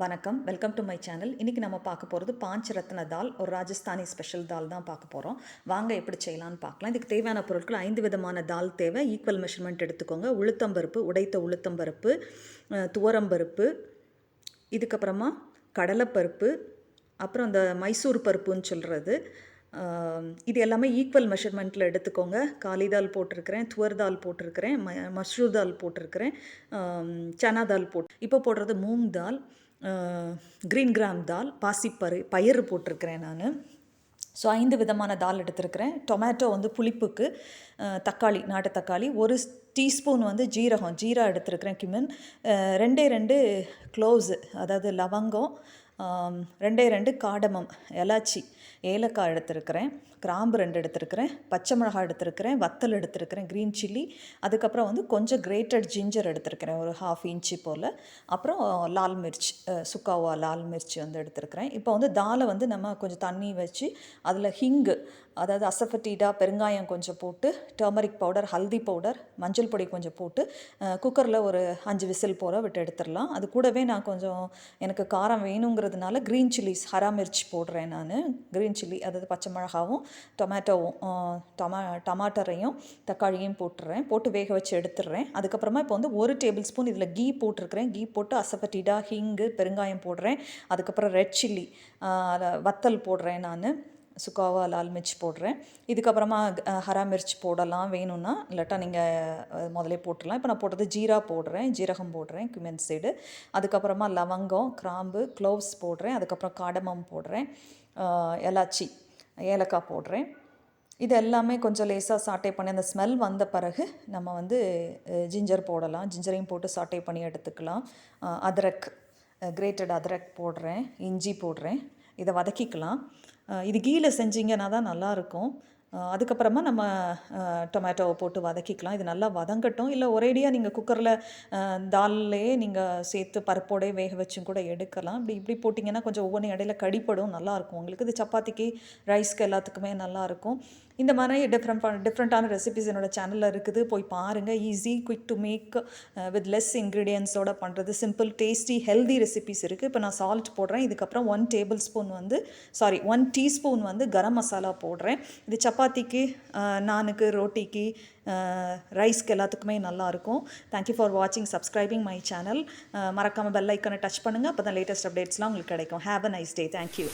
வணக்கம், welcome to my channel. இன்றைக்கி நம்ம பார்க்க போகிறது பாஞ்சரத்ன தால், ஒரு ராஜஸ்தானி ஸ்பெஷல் தால் தான் பார்க்க போகிறோம். வாங்க எப்படி செய்யலான்னு பார்க்கலாம். இதுக்கு தேவையான பொருட்கள் 5 விதமான தால் தேவை. ஈக்குவல் மெஷர்மெண்ட் எடுத்துக்கோங்க. உளுத்தம்பருப்பு, உடைத்த உளுத்தம்பருப்பு, துவரம்பருப்பு, இதுக்கப்புறமா கடலைப்பருப்பு, அப்புறம் அந்த மைசூர் பருப்புன்னு சொல்கிறது. இது எல்லாமே ஈக்குவல் மெஷர்மெண்ட்டில் எடுத்துக்கோங்க. காலி தால் போட்டிருக்கிறேன், துவர் தால் போட்டிருக்கிறேன், மஷ்ரூர் தால் போட்டிருக்கிறேன், சனா தால் இப்போ போடுறது மூங் தால், க்ரீன் கிராம் தால், பயிறு போட்டிருக்கிறேன் நான். ஸோ 5 விதமான தால் எடுத்துருக்கிறேன். டொமேட்டோ வந்து புளிப்புக்கு, தக்காளி, நாட்டு தக்காளி, 1 டீஸ்பூன் வந்து ஜீரா எடுத்துருக்கிறேன், கிமன், 2 க்ளோவ்ஸு அதாவது லவங்கம், 2 காடமம் எலாச்சி, ஏலக்காய் எடுத்துருக்கிறேன், கிராம்பு 2 எடுத்துருக்கிறேன், பச்சை மிளகாய் எடுத்துருக்கிறேன், வத்தல் எடுத்துருக்கிறேன், க்ரீன் சில்லி, அதுக்கப்புறம் வந்து கொஞ்சம் கிரேட்டட் ஜிஞ்சர் எடுத்துருக்கிறேன், ஒரு 1/2 இன்ச்சு போல், அப்புறம் லால் மிர்ச், சுக்காவா லால் மிர்ச் வந்து எடுத்துருக்கிறேன். இப்போ வந்து தாலை வந்து நம்ம கொஞ்சம் தண்ணி வச்சு அதில் ஹிங்கு, அதாவது அசஃபட்டீடா, பெருங்காயம் கொஞ்சம் போட்டு, டர்மரிக் பவுடர், ஹல்தி பவுடர், மஞ்சள் பொடி கொஞ்சம் போட்டு குக்கரில் ஒரு 5 விசில் போல் விட்டு எடுத்துடலாம். அது கூடவே நான் கொஞ்சம் எனக்கு காரம் வேணுங்கிறதுனால க்ரீன் சில்லிஸ், ஹரா மிர்ச் போடுறேன் நான். க்ரீன் சில்லி அதாவது பச்சை மிளகாவும் டொமேட்டோவும், டமாட்டரையும் தக்காளியும் போட்டு வேக வச்சு எடுத்துடுறேன். அதுக்கப்புறமா இப்போ வந்து 1 டேபிள் ஸ்பூன் இதில் கீ போட்டிருக்கிறேன். கீ போட்டு அசஃபட்டீடா, ஹிங்கு, பெருங்காயம் போடுறேன். அதுக்கப்புறம் ரெட் சில்லி, வத்தல் போடுறேன் நான், சுக்காவா லால் மிர்ச் போடுறேன். இதுக்கப்புறமா ஹரா மிர்ச் போடலாம் வேணும்னா, இல்லாட்டா நீங்கள் முதலே போட்டுடலாம். இப்போ நான் போடுறது ஜீரா போடுறேன், ஜீரகம் போடுறேன், குமென் சீடு, அதுக்கப்புறமா லவங்கம், கிராம்பு, க்ளோவ்ஸ் போடுறேன், அதுக்கப்புறம் காடமம் போடுறேன், எலாச்சி, ஏலக்காய் போடுறேன். இது எல்லாமே கொஞ்சம் லேசாக சாட்டே பண்ணி அந்த ஸ்மெல் வந்த பிறகு நம்ம வந்து ஜிஞ்சர் போடலாம். ஜிஞ்சரையும் போட்டு சாட்டே பண்ணி எடுத்துக்கலாம். அதரக், கிரேட்டட் அதரக் போடுறேன், இஞ்சி போடுறேன். இதை வதக்கிக்கலாம். இது கீயில் செஞ்சிங்கன்னா தான் நல்லாயிருக்கும். அதுக்கப்புறமா நம்ம டொமேட்டோவை போட்டு வதக்கிக்கலாம். இது நல்லா வதங்கட்டும். இல்லை ஒரேடியாக நீங்கள் குக்கரில் தால்லையே நீங்கள் சேர்த்து பருப்போடே வேக வச்சும் கூட எடுக்கலாம். இப்படி போட்டிங்கன்னா கொஞ்சம் ஒவ்வொன்றும் இடையில கடிப்படும், நல்லாயிருக்கும் உங்களுக்கு. இது சப்பாத்திக்கு, ரைஸ்க்கு எல்லாத்துக்குமே நல்லாயிருக்கும். இந்த மாதிரி டிஃப்ரெண்ட்டான ரெசிபிஸ் என்னோடய சேனலில் இருக்குது, போய் பாருங்கள். Easy, quick to make, with less இன்க்ரீடியன்ஸோடு பண்ணுறது, சிம்பிள், டேஸ்டி, ஹெல்தி ரெசிபிஸ் இருக்குது. இப்போ நான் சால்ட் போடுறேன். இதுக்கப்புறம் 1 டீஸ்பூன் வந்து கரம் மசாலா போடுறேன். இது சப்பாத்திக்கு, நானுக்கு, ரோட்டிக்கு, ரைஸ்க்கு எல்லாத்துக்குமே நல்லாயிருக்கும். தேங்க்யூ ஃபார் வாட்சிங், சப்ஸ்கிரைபிங் மை சேனல். மறக்காமல் பெல் ஐக்கனை டச் பண்ணுங்கள். அப்போ தான் லேட்டஸ்ட் அப்டேட்ஸ்லாம் உங்களுக்கு கிடைக்கும். Have a nice day. Thank you.